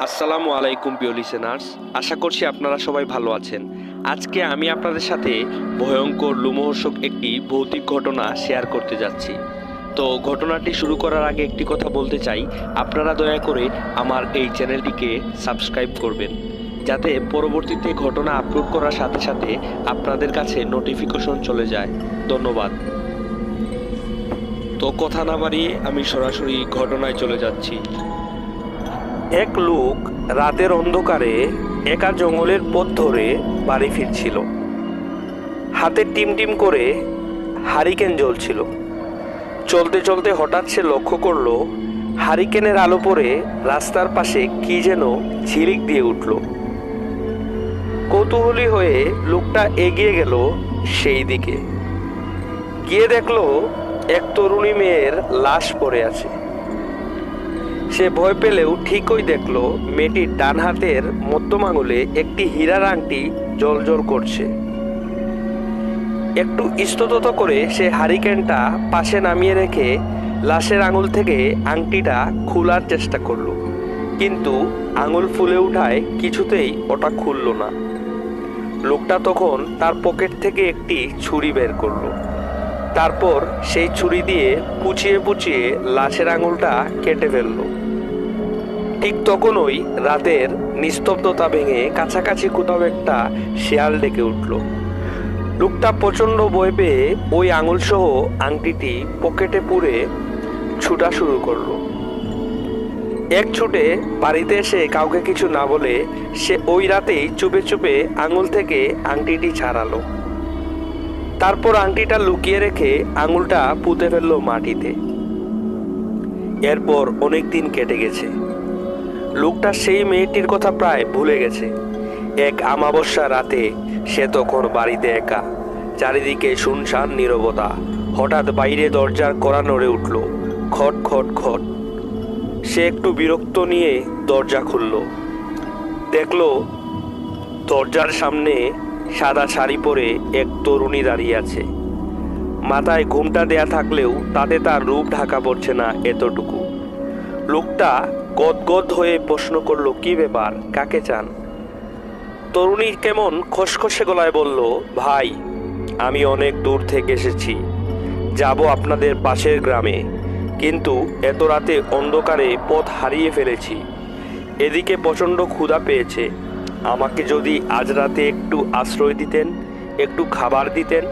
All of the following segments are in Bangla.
আসসালামু আলাইকুম প্রিয় লিসেনার্স, আশা করছি আপনারা সবাই ভালো আছেন। আজকে আমি আপনাদের সাথে ভয়ঙ্কর লোমহর্ষক একটি ভৌতিক ঘটনা শেয়ার করতে যাচ্ছি। তো ঘটনাটি শুরু করার আগে একটি কথা বলতে চাই, আপনারা দয়া করে আমার এই চ্যানেলটিকে সাবস্ক্রাইব করবেন, যাতে পরবর্তীতে ঘটনা আপলোড করার সাথে সাথে আপনাদের কাছে নোটিফিকেশন চলে যায়। ধন্যবাদ। তো কথা না বাড়িয়ে আমি সরাসরি ঘটনায় চলে যাচ্ছি। এক লোক রাতের অন্ধকারে একা জঙ্গলের পথ ধরে বাড়ি ফিরছিল। হাতে টিমটিম করে হারিকেন জ্বলছিল। চলতে চলতে হঠাৎ সে লক্ষ্য করলো হারিকেনের আলো পড়ে রাস্তার পাশে কি যেন ঝিলিক দিয়ে উঠল। কৌতূহলী হয়ে লোকটা এগিয়ে গেল সেই দিকে। গিয়ে দেখলো এক তরুণী মেয়ের লাশ পড়ে আছে। সে ভয় পেলেও ঠিকই দেখলো মেয়েটির ডান হাতের মধ্যম আঙুলে একটি হীরার আংটি জ্বলজ্বল করছে। একটু ইস্তত করে সে হারিকেনটা পাশে নামিয়ে রেখে লাশের আঙুল থেকে আংটিটা খোলার চেষ্টা করলো, কিন্তু আঙুল ফুলে উঠায় কিছুতেই ওটা খুলল না। লোকটা তখন তার পকেট থেকে একটি ছুরি বের করলো। তারপর সেই ছুরি দিয়ে পুচিয়ে পুচিয়ে লাশের আঙুলটা কেটে ফেললো। ঠিক তখনই রাতের নিস্তব্ধতা ভেঙে কাছাকাছি কোথাও একটা শেয়াল ডেকে উঠল। লোকটা প্রচণ্ড ভয় পেয়ে ওই আঙুল সহ আংটিটি পকেটে পুরে ছুটা শুরু করলো। এক ছুটে বাড়িতে এসে কাউকে কিছু না বলে সে ওই রাতেই চুপে চুপে আঙুল থেকে আংটিটি ছাড়ালো। তারপর আংটিটা লুকিয়ে রেখে আঙুলটা পুঁতে ফেললো মাটিতে। এরপর অনেক দিন কেটে গেছে। লোকটা সেই মেয়েটির কথা প্রায় ভুলে গেছে। এক অমাবস্যা রাতে সে তখন বাড়িতে একা, চারিদিকে শুনশান নীরবতা। হঠাৎ বাইরে দরজার কড়া নড়ে উঠল, খট খট খট। সে একটু বিরক্ত নিয়ে দরজা খুলল। দেখলো দরজার সামনে সাদা শাড়ি পরে এক তরুণী দাঁড়িয়ে আছে। মাথায় ঘুমটা দেয়া থাকলেও তাতে তার রূপ ঢাকা পড়ছে না এতটুকু। লোকটা গদগদ হয়ে প্রশ্ন করলো, কি ব্যাপার, কাকে চান? তরুণী কেমন খসখসে গলায় বলল, ভাই, আমি অনেক দূর থেকে এসেছি, যাব আপনাদের পাশের গ্রামে, কিন্তু এত রাতে অন্ধকারে পথ হারিয়ে ফেলেছি। এদিকে প্রচণ্ড ক্ষুধা পেয়েছে। আমাকে যদি আজ রাতে একটু আশ্রয় দিতেন, একটু খাবার দিতেন।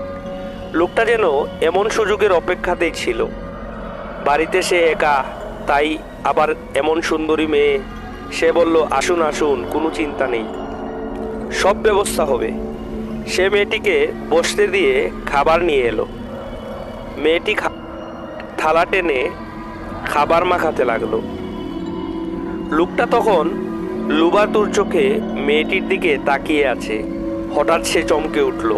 লোকটা যেন এমন সুযোগের অপেক্ষাতেই ছিল। বাড়িতে সে একা, তাই আবার এমন সুন্দরী মেয়ে। সে বলল, আসুন আসুন, কোনো চিন্তা নেই, সব ব্যবস্থা হবে। সে মেয়েটিকে বসতে দিয়ে খাবার নিয়ে এলো। মেয়েটি থালা টেনে খাবার মাখাতে লাগলো। লোকটা তখন লুবাতুর চোখে মেয়েটির দিকে তাকিয়ে আছে। হঠাৎ সে চমকে উঠল।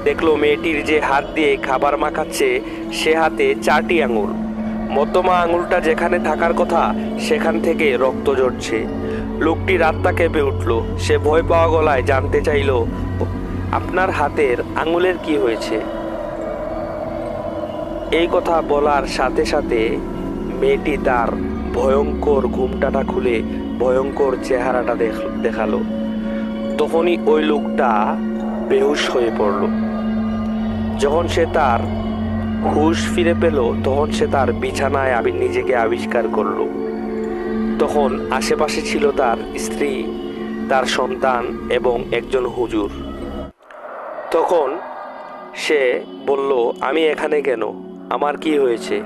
দেখলো মেয়েটির যে হাত দিয়ে খাবার মাখাচ্ছে সে হাতে 4টি আঙুল। মধ্যমা আঙুলটা যেখানে থাকার কথা সেখান থেকে রক্ত ঝরছে। লোকটির আত্মা কেঁপে উঠল। সে ভয় পাওয়া গলায় জানতে চাইল, আপনার হাতের আঙুলের কি হয়েছে? এই কথা বলার সাথে সাথে মেয়েটি তার ভয়ঙ্কর ঘুমটাটা খুলে ভয়ঙ্কর চেহারাটা দেখালো। তখনই ওই লোকটা বেহুশ হয়ে পড়ল। যখন সে তার হুঁশ ফিরে পেল তখন সে তার বিছানায় নিজেকে আবিষ্কার করল। তখন আশেপাশে ছিল তার স্ত্রী, তার সন্তান এবং একজন হুজুর। তখন সে বলল, আমি এখানে কেন, আমার কি হয়েছে?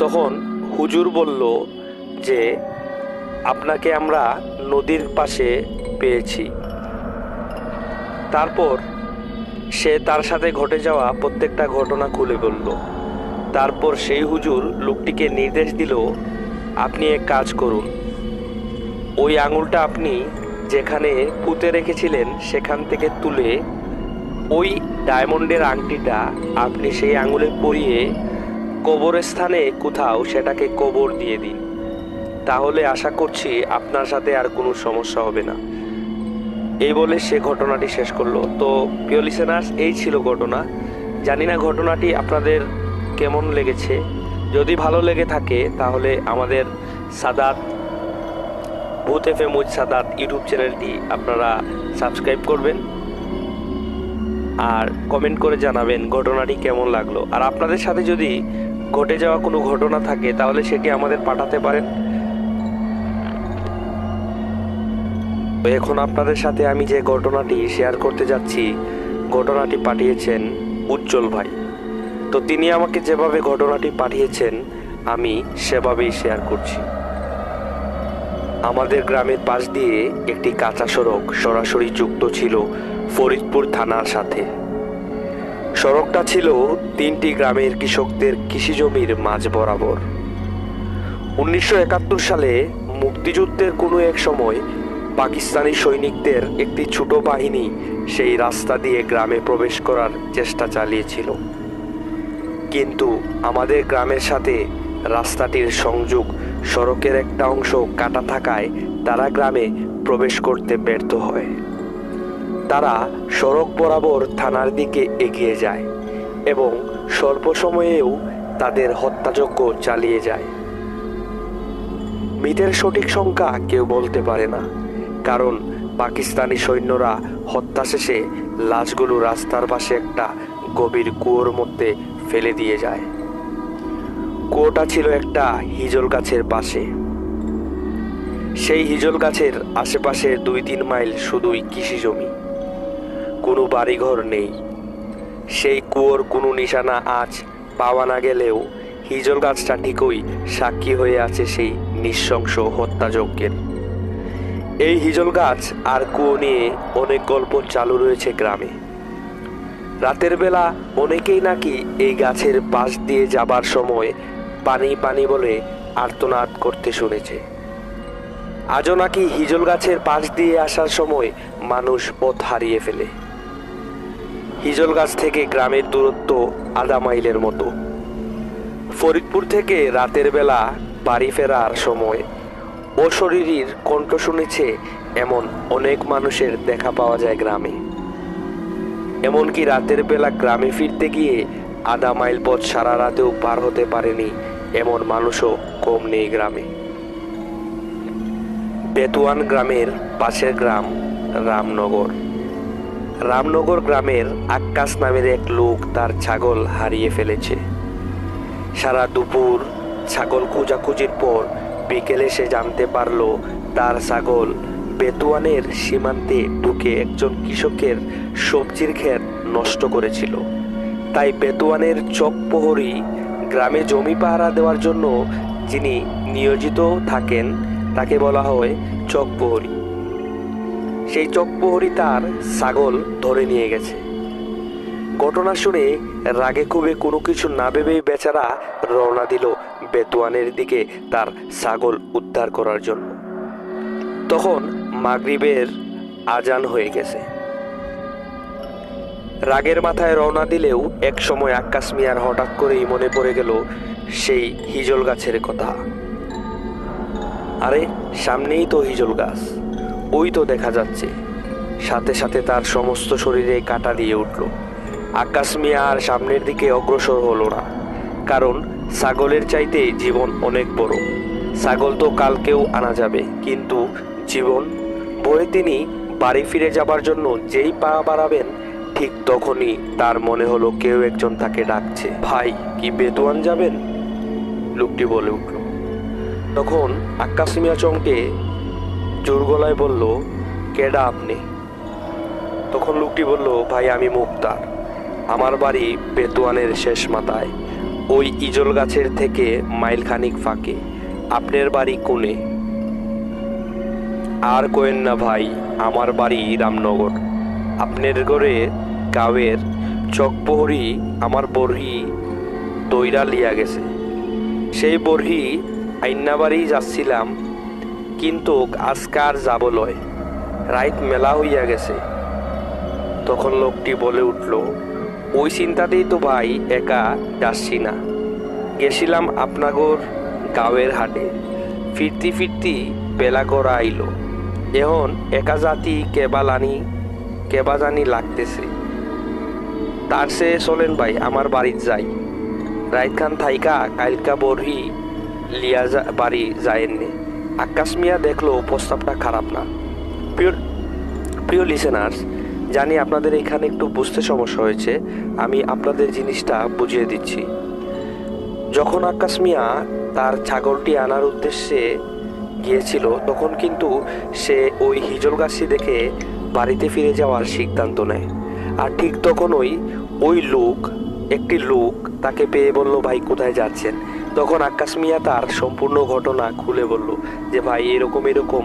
তখন হুজুর বলল যে, আপনাকে আমরা নদীর পাশে পেয়েছি। তারপর সে তার সাথে ঘটে যাওয়া প্রত্যেকটা ঘটনা খুলে বলল। তারপর সেই হুজুর লোকটিকে নির্দেশ দিল, আপনি এক কাজ করুন, ওই আঙুলটা আপনি যেখানে পুঁতে রেখেছিলেন সেখান থেকে তুলে ওই ডায়মন্ডের আংটিটা আপনি সেই আঙুলে পরিয়ে কবরস্থানে কোথাও সেটাকে কবর দিয়ে দিন। তাহলে আশা করছি আপনার সাথে আর কোনো সমস্যা হবে না। এই বলে সে ঘটনাটি শেষ করলো। তো প্রিয় লিসেনার্স, এই ছিল ঘটনা। জানি না ঘটনাটি আপনাদের কেমন লেগেছে। যদি ভালো লেগে থাকে তাহলে আমাদের সাদাত ভূত এফএম উইথ সাদাত ইউটিউব চ্যানেলটি আপনারা সাবস্ক্রাইব করবেন আর কমেন্ট করে জানাবেন ঘটনাটি কেমন লাগলো। আর আপনাদের সাথে যদি ঘটে যাওয়া কোনো ঘটনা থাকে তাহলে সেটি আমাদের পাঠাতে পারেন। তো এখন আপনাদের সাথে আমি যে ঘটনাটি শেয়ার করতে যাচ্ছি, ঘটনাটি পাঠিয়েছেন উজ্জ্বল ভাই। তো তিনি আমাকে যেভাবে ঘটনাটি পাঠিয়েছেন আমি সেভাবেই শেয়ার করছি। আমাদের গ্রামের পাশ দিয়ে একটি কাঁচা সড়ক সরাসরি যুক্ত ছিল ফরিদপুর থানার সাথে। সড়কটা ছিল 3টি গ্রামের কৃষকদের কৃষিজমির মাঝ বরাবর। 1971 সালে মুক্তিযুদ্ধের কোনো এক সময় পাকিস্তানি সৈনিকদের একটি ছোট বাহিনী সেই রাস্তা দিয়ে গ্রামে প্রবেশ করার চেষ্টা চালিয়েছিল, কিন্তু আমাদের গ্রামের সাথে রাস্তাটির সংযোগ সড়কের একটা অংশ কাটা থাকায় তারা গ্রামে প্রবেশ করতে ব্যর্থ হয়। তারা সড়ক বরাবর থানার দিকে এগিয়ে যায় এবং স্বল্প সময়েও তাদের হত্যাযজ্ঞ চালিয়ে যায়। মৃতের সঠিক সংখ্যা কেউ বলতে পারে না, কারণ পাকিস্তানি সৈন্যরা হত্যা শেষে লাশগুলো রাস্তার পাশে একটা গভীর কুয়োর মধ্যে ফেলে দিয়ে যায়। কুয়োটা ছিল একটা হিজল গাছের পাশে। সেই হিজল গাছের আশেপাশে 2-3 মাইল শুধুই কৃষি জমি, কোনো বাড়িঘর নেই। সেই কুয়োর কোনো নিশানা আজ পাওয়া না গেলেও হিজল গাছটা ঠিকই সাক্ষী হয়ে আছে সেই নৃশংস হত্যাযজ্ঞের। এই হিজল গাছ আর কুয়ো নিয়ে অনেক গল্প চালু রয়েছে গ্রামে। রাতের বেলা অনেকেই নাকি এই গাছের পাশ দিয়ে যাবার সময় পানি পানি বলে আর্তনাদ করতে শুনেছে। আজও নাকি হিজল গাছের পাশ দিয়ে আসার সময় মানুষ পথ হারিয়ে ফেলে। হিজল গাছ থেকে গ্রামের দূরত্ব আধা মাইলের মতো। ফরিদপুর থেকে রাতের বেলা বাড়ি ফেরার সময় অশরীরীর কণ্ঠ শুনেছে এমন অনেক মানুষের দেখা পাওয়া যায় গ্রামে। এমনকি রাতের বেলা গ্রামে ফিরতে গিয়ে আধা মাইল পথ সারা রাতেও পার হতে পারেনি এমন মানুষও কম নেই গ্রামে। বেতুয়ান গ্রামের পাশের গ্রাম রামনগর। রামনগর গ্রামের আক্কাস নামের এক লোক তার ছাগল হারিয়ে ফেলেছে। সারা দুপুর ছাগল খোঁজাখুঁজির পর বিকেলে সে জানতে পারল তার ছাগল বেতুয়ানের সীমান্তে ঢুকে একজন কৃষকের সবজির ক্ষেত নষ্ট করেছিল। তাই বেতুয়ানের চক প্রহরী গ্রামে জমি পাহারা দেওয়ার জন্য যিনি নিয়োজিত থাকেন তাকে বলা হয় চক প্রহরী। সেই চক প্রহরী তার ছাগল ধরে নিয়ে গেছে। ঘটনা শুনে রাগে ক্ষোভে কোনো কিছু না ভেবেই বেচারা রওনা দিল বেতুয়ানের দিকে তার ছাগল উদ্ধার করার জন্য। তখন মাগরিবের আজান হয়ে গেছে। রাগের মাথায় রওনা দিলেও এক সময় আক্কাস মিয়ার হঠাৎ করেই মনে পড়ে গেল সেই হিজল গাছের কথা। আরে সামনেই তো হিজল গাছ, ওই তো দেখা যাচ্ছে। সাথে সাথে তার সমস্ত শরীরে কাঁটা দিয়ে উঠল। আক্কাস মিয়া আর সামনের দিকে অগ্রসর হলো না, কারণ ছাগলের চাইতে জীবন অনেক বড়। ছাগল তো কালকেও আনা যাবে, কিন্তু জীবন ভয়ে তিনি বাড়ি ফিরে যাবার জন্য যেই পা বাড়াবেন ঠিক তখনই তার মনে হলো কেউ একজন তাকে ডাকছে। ভাই, কি বেতুয়ান যাবেন? লোকটি বলে উঠল। তখন আক্কাস মিয়া চমকে জোর গলায় বলল, কেডা আপনি? তখন লোকটি বলল, ভাই আমি মুক্তার, আমার বাড়ি বেতুয়ানের শেষ মাথায়, ওই ইজল গাছের থেকে মাইলখানিক ফাঁকে। আপনার বাড়ি কোনে? আর কোয়েন না ভাই, আমার বাড়ি রামনগর। আপনার ঘরে গাঁয়ের চকপহরি আমার বরহি দইরা লিয়া গেছে। সেই বরহি আইনা বাড়ি যাচ্ছিলাম, কিন্তু আজকার যাব লয়, রাইত মেলা হইয়া গেছে। তখন লোকটি বলে উঠল, ওই চিন্তাতেই তো ভাই একা যাচ্ছি না, গেছিলাম আপনাগর গাঁয়ের হাটে। ফিরতি ফিরতি বেলা করা আইল। এখন একা জাতি কেবা জানি লাগতেছে। তার সে চলেন ভাই আমার বাড়ির যাই। রাইত খান থাইকা কালকা বরহি লিয়া বাড়ি যায়েননি। আক্কাস মিয়া দেখলো প্রস্তাবটা খারাপ না। প্রিয় প্রিয় লিসেনার্স, জানি আপনাদের এখানে একটু বুঝতে সমস্যা হয়েছে, আমি আপনাদের জিনিসটা বুঝিয়ে দিচ্ছি। যখন আক্কাস মিয়া তার ছাগলটি আনার উদ্দেশ্যে গিয়েছিল, তখন কিন্তু সে ওই হিজল গাছটি দেখে বাড়িতে ফিরে যাওয়ার সিদ্ধান্ত নেয়। আর ঠিক তখনই একটি লোক তাকে পেয়ে বলল, ভাই কোথায় যাচ্ছেন? তখন আক্কাস মিয়া তার সম্পূর্ণ ঘটনা খুলে বলল যে, ভাই এরকম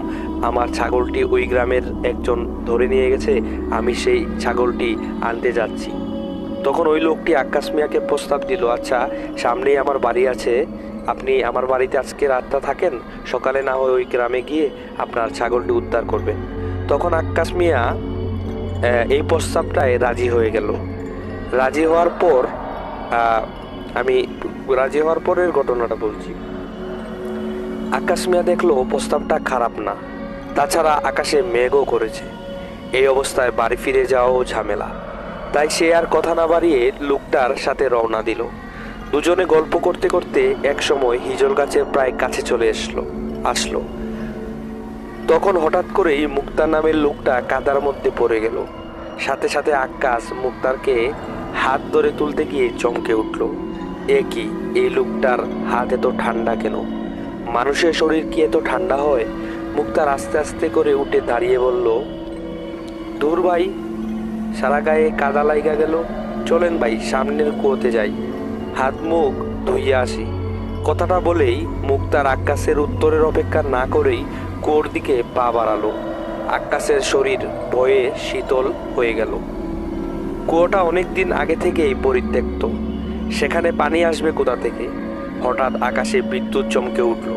আমার ছাগলটি ওই গ্রামের একজন ধরে নিয়ে গেছে, আমি সেই ছাগলটি আনতে যাচ্ছি। তখন ওই লোকটি আক্কাস মিয়াকে প্রস্তাব দিল, আচ্ছা সামনেই আমার বাড়ি আছে, আপনি আমার বাড়িতে আজকে রাতটা থাকেন, সকালে না হয় ওই গ্রামে গিয়ে আপনার ছাগলটি উদ্ধার করবেন। তখন আক্কাস মিয়া এই প্রস্তাবটায় রাজি হয়ে গেল। রাজি হওয়ার পর আমি রাজি হওয়ার পরের ঘটনাটা বলছি। আক্কাস মিয়া দেখলো প্রস্তাবটা খারাপ না, তাছাড়া আকাশে মেঘও করেছে, এই অবস্থায় বাড়ি ফিরে যাওয়াও ঝামেলা। তাই সে আর কথা না বাড়িয়ে লোকটার সাথে রওনা দিল। দুজনে গল্প করতে করতে এক সময় হিজল গাছের প্রায় কাছে চলে আসলো। তখন হঠাৎ করেই মুক্তার নামের লোকটা কাদার মধ্যে পড়ে গেল। সাথে সাথে আক্কাস মুক্তারকে হাত ধরে তুলতে গিয়ে চমকে উঠল। এ কি, এই লোকটার হাত এত ঠান্ডা কেন? মানুষের শরীর কি এত ঠান্ডা হয়? মুক্তার আস্তে আস্তে করে উঠে দাঁড়িয়ে বলল, দূর ভাই, সারা গায়ে কাদা লাইগা গেল, চলেন ভাই সামনের কুয়োতে যাই, হাত মুখ ধুইয়া আসি। কথাটা বলেই মুক্তার আক্কাসের উত্তরের অপেক্ষা না করেই কুয়োর দিকে পা বাড়ালো। আক্কাসের শরীর ভয়ে শীতল হয়ে গেল। কুয়োটা অনেক দিন আগে থেকেই পরিত্যক্ত, সেখানে পানি আসবে কোথা থেকে? হঠাৎ আকাশে বিদ্যুৎ চমকে উঠল।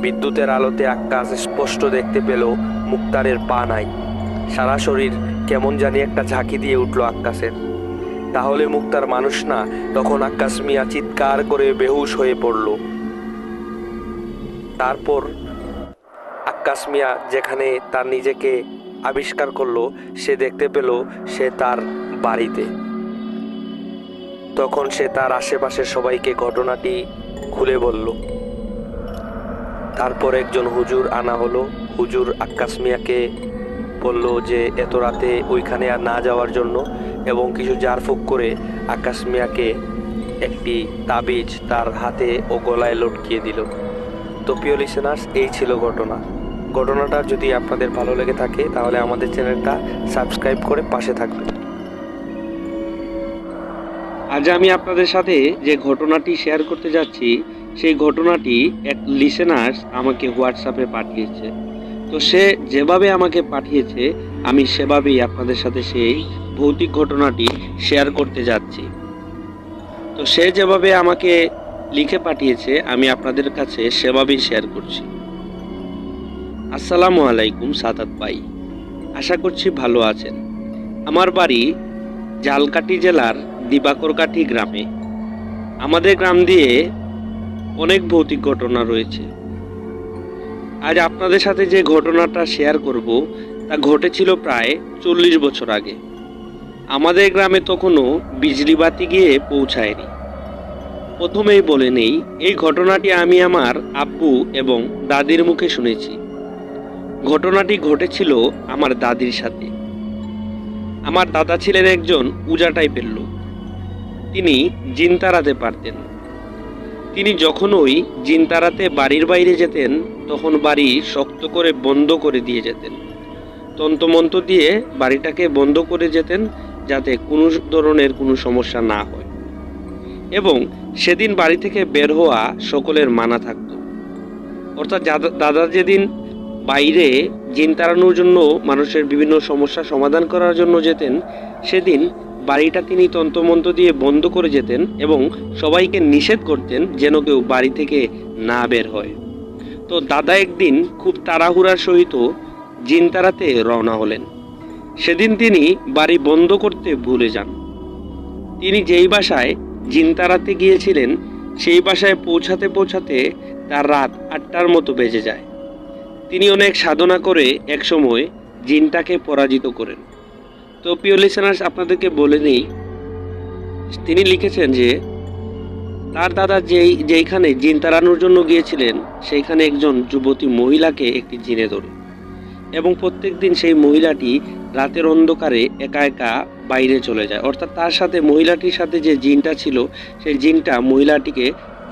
বিদ্যুতের আলোতে আক্কাস স্পষ্ট দেখতে পেল মুক্তারের পা নাই। সারা শরীর কেমন জানি একটা ঝাঁকি দিয়ে উঠল আক্কাসের। তাহলে মুক্তার মানুষ না? তখন আক্কাস মিয়া চিৎকার করে বেহুশ হয়ে পড়ল। তারপর আক্কাস মিয়া যেখানে তার নিজেকে আবিষ্কার করলো, সে দেখতে পেল সে তার বাড়িতে। তখন সে তার আশেপাশের সবাইকে ঘটনাটি খুলে বলল। তারপর একজন হুজুর আনা হলো। হুজুর আক্কাস মিয়াকে বলল যে এত রাতে ওইখানে আর না যাওয়ার জন্য, এবং কিছু ঝাড়ফুঁক করে আক্কাস মিয়াকে একটি তাবিজ তার হাতে ও গলায় লটকিয়ে দিল। তো প্রিয় লিসেনার্স, এই ছিল ঘটনাটা যদি আপনাদের ভালো লেগে থাকে তাহলে আমাদের চ্যানেলটা সাবস্ক্রাইব করে পাশে থাকবেন। আজ আমি আপনাদের সাথে যে ঘটনাটি শেয়ার করতে যাচ্ছি, সেই ঘটনাটি এক লিসেনার্স আমাকে হোয়াটসঅ্যাপে পাঠিয়েছে। তো সে যেভাবে আমাকে পাঠিয়েছে, আমি সেভাবেই আপনাদের সাথে সেই ভৌতিক ঘটনাটি শেয়ার করতে যাচ্ছি। তো সে যেভাবে আমাকে লিখে পাঠিয়েছে, আমি আপনাদের কাছে সেভাবেই শেয়ার করছি। আসসালামু আলাইকুম সাদাত ভাই, আশা করছি ভালো আছেন। আমার বাড়ি ঝালকাঠি জেলার দিবাকরকাঠি গ্রামে। আমাদের গ্রাম দিয়ে অনেক ভৌতিক ঘটনা রয়েছে। আজ আপনাদের সাথে যে ঘটনাটা শেয়ার করব তা ঘটেছিল প্রায় 40 বছর আগে। আমাদের গ্রামে তখনও বিজলি বাতি গিয়ে পৌঁছায়নি। প্রথমেই বলে নেই, এই ঘটনাটি আমি আমার আব্বু এবং দাদির মুখে শুনেছি। ঘটনাটি ঘটেছিল আমার দাদির সাথে। আমার দাদা ছিলেন একজন উজা টাইপের লোক। তিনি জিন তাড়াতে পারতেন। তিনি যখনই জিন তাড়াতে বাড়ির বাইরে যেতেন, তখন বাড়ি শক্ত করে বন্ধ করে দিয়ে যেতেন। তন্ত্রমন্ত্র দিয়ে বাড়িটাকে বন্ধ করে যেতেন, যাতে কোনো ধরনের কোনো সমস্যা না হয়। এবং সেদিন বাড়ি থেকে বের হওয়া সকলের মানা থাকত। অর্থাৎ দাদা যেদিন বাইরে জিন তাড়ানোর জন্য, মানুষের বিভিন্ন সমস্যা সমাধান করার জন্য যেতেন, সেদিন বাড়িটা তিনি তন্ত্রমন্ত্র দিয়ে বন্ধ করে যেতেন এবং সবাইকে নিষেধ করতেন যেন কেউ বাড়ি থেকে না বের হয়। তো দাদা একদিন খুব তাড়াহুড়ার সহিত জিন তাড়াতে রওনা হলেন। সেদিন তিনি বাড়ি বন্ধ করতে ভুলে যান। তিনি যেই বাসায় জিন তাড়াতে গিয়েছিলেন, সেই বাসায় পৌঁছাতে পৌঁছাতে তার রাত 8টার মতো বেজে যায়। তিনি অনেক সাধনা করে একসময় জিনটাকে পরাজিত করেন। তো প্রিয় লিসেনার্স, আপনাদেরকে বলে নেই, তিনি লিখেছেন যে তার দাদা যেইখানে জিন তাড়ানোর জন্য গিয়েছিলেন সেইখানে একজন যুবতী মহিলাকে একটি জিনে ধরে এবং প্রত্যেকদিন সেই মহিলাটি রাতের অন্ধকারে একা একা বাইরে চলে যায়, অর্থাৎ তার সাথে মহিলাটির সাথে যে জিনটা ছিল সেই জিনটা মহিলাটিকে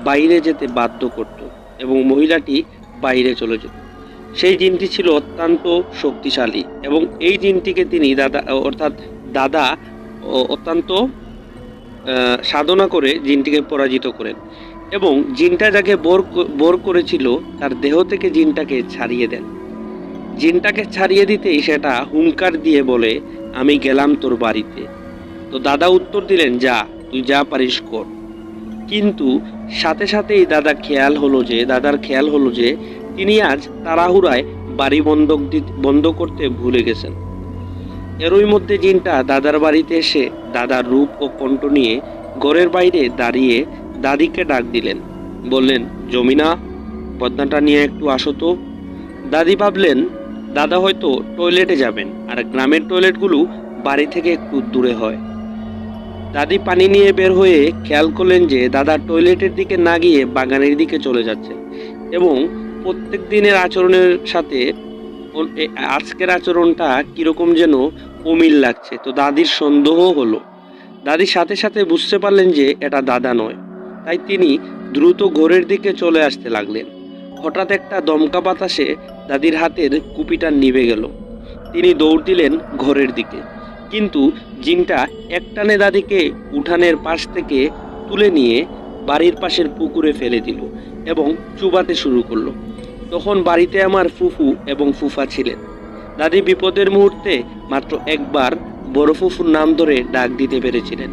বাইরে যেতে বাধ্য করত এবং মহিলাটি বাইরে চলে যেত। সেই জিনটি ছিল অত্যন্ত শক্তিশালী এবং এই জিনটিকে তিনি দাদা অত্যন্ত সাধনা করে জিনটিকে পরাজিত করেন এবং জিনটা যাকে বর করেছিল তার দেহ থেকে জিনটাকে ছাড়িয়ে দেন। জিনটাকে ছাড়িয়ে দিতেই সেটা হুঙ্কার দিয়ে বলে, আমি গেলাম তোর বাড়িতে। তো দাদা উত্তর দিলেন, যা, তুই যা পারিস কর। কিন্তু সাথে সাথেই দাদার খেয়াল হলো যে তিনি আজ তাড়াহুড়ায় বাড়ি বন্ধ করতে ভুলে গেছেন। এরই মধ্যে জিনটা দাদার বাড়িতে এসে দাদার রূপ ও কণ্ঠ নিয়ে ঘরের বাইরে দাঁড়িয়ে দাদিকে ডাক দিলেন। বললেন, জমিনা, বদনাটা নিয়ে একটু আসো তো। দাদি ভাবলেন দাদা হয়তো টয়লেটে যাবেন, আর গ্রামের টয়লেটগুলো বাড়ি থেকে একটু দূরে হয়। দাদি পানি নিয়ে বের হয়ে খেয়াল করলেন যে দাদা টয়লেটের দিকে না গিয়ে বাগানের দিকে চলে যাচ্ছে এবং প্রত্যেক দিনের আচরণের সাথে আজকের আচরণটা কিরকম যেন অমিল লাগছে। তো দাদির সন্দেহ হলো। দাদির সাথে সাথে বুঝতে পারলেন যে এটা দাদা নয়, তাই তিনি দ্রুত ঘরের দিকে চলে আসতে লাগলেন। হঠাৎ একটা দমকা বাতাসে দাদির হাতের কুপিটা নিভে গেল। তিনি দৌড় দিলেন ঘরের দিকে, কিন্তু জিনটা একটানে দাদিকে উঠানের পাশ থেকে তুলে নিয়ে বাড়ির পাশের পুকুরে ফেলে দিল এবং চুবাতে শুরু করলো। তখন বাড়িতে আমার ফুফু এবং ফুফা ছিলেন। দাদি বিপদের মুহূর্তে মাত্র একবার বড় ফুফুর নাম ধরে ডাক দিতে পেরেছিলেন।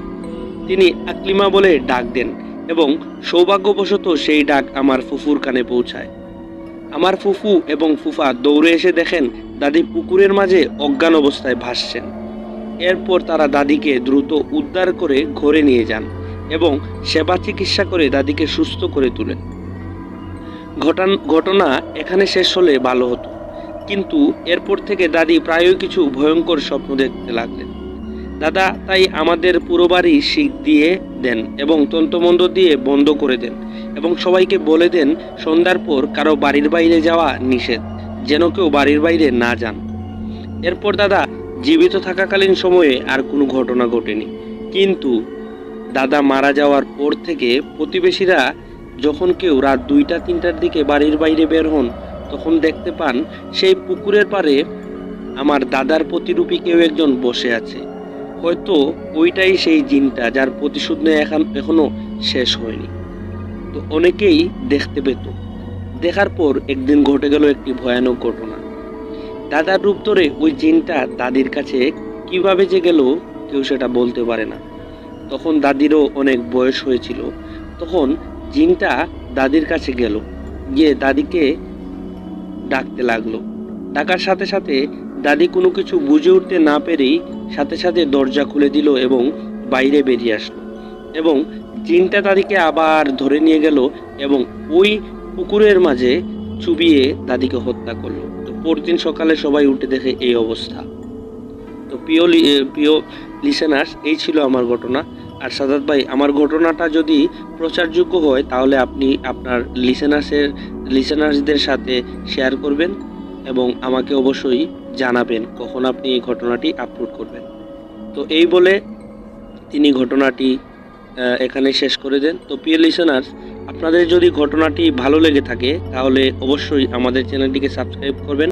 তিনি আকলিমা বলে ডাক দেন এবং সৌভাগ্যবশত সেই ডাক আমার ফুফুর কানে পৌঁছায়। আমার ফুফু এবং ফুফা দৌড়ে এসে দেখেন দাদি পুকুরের মাঝে অজ্ঞান অবস্থায় ভাসছেন। এরপর তারা দাদিকে দ্রুত উদ্ধার করে ঘরে নিয়ে যান এবং সেবা চিকিৎসা করে দাদিকে সুস্থ করে তোলেন। ঘটনা এখানে শেষ হলে ভালো হতো, কিন্তু এরপর থেকে দাদি প্রায়ই কিছু ভয়ঙ্কর স্বপ্ন দেখতে লাগলেন। দাদা তাই আমাদের পুরো বাড়ি শিক দিয়ে দেন এবং তন্ত্রমন্ত্র দিয়ে বন্ধ করে দেন এবং সবাইকে বলে দেন সন্ধ্যার পর কারো বাড়ির বাইরে যাওয়া নিষেধ, যেন কেউ বাড়ির বাইরে না যান। এরপর দাদা জীবিত থাকাকালীন সময়ে আর কোনো ঘটনা ঘটেনি, কিন্তু দাদা মারা যাওয়ার পর থেকে প্রতিবেশীরা যখন কেউ রাত 2টা-3টার দিকে বাড়ির বাইরে বের হন তখন দেখতে পান সেই পুকুরের পাড়ে আমার দাদার প্রতিরূপী কেউ একজন বসে আছে। হয়তো ওইটাই সেই জিনটা যার প্রতিশোধ নেওয়া এখনো শেষ হয়নি। তো অনেকেই দেখতে পেত। দেখার পর একদিন ঘটে গেল একটি ভয়ানক ঘটনা। দাদার রূপ ধরে ওই জিনটা দাদির কাছে কিভাবে যে গেল কেউ সেটা বলতে পারে না। তখন দাদিরও অনেক বয়স হয়েছিল। তখন জিনটা দাদির কাছে গেল, গিয়ে দাদিকে ডাকতে লাগলো। ডাকার সাথে সাথে দাদি কোনো কিছু বুঝে উঠতে না পেরেই সাথে সাথে দরজা খুলে দিল এবং বাইরে বেরিয়ে আসলো এবং জিনটা দাদিকে আবার ধরে নিয়ে গেল এবং ওই পুকুরের মাঝে চুবিয়ে দাদিকে হত্যা করলো। তো পরদিন সকালে সবাই উঠে দেখে এই অবস্থা। তো প্রিয় লিসেনার্স, এই ছিল আমার ঘটনা। আর সাদাত ভাই, আমার ঘটনাটা যদি প্রচারযোগ্য হয় তাহলে আপনি আপনার লিসেনার্সদের সাথে শেয়ার করবেন এবং আমাকে অবশ্যই জানাবেন কখন আপনি এই ঘটনাটি আপলোড করবেন। তো এই বলে তিনি ঘটনাটি এখানে শেষ করে দেন। তো প্রিয় লিসেনার্স, আপনাদের যদি ঘটনাটি ভালো লেগে থাকে তাহলে অবশ্যই আমাদের চ্যানেলটিকে সাবস্ক্রাইব করবেন।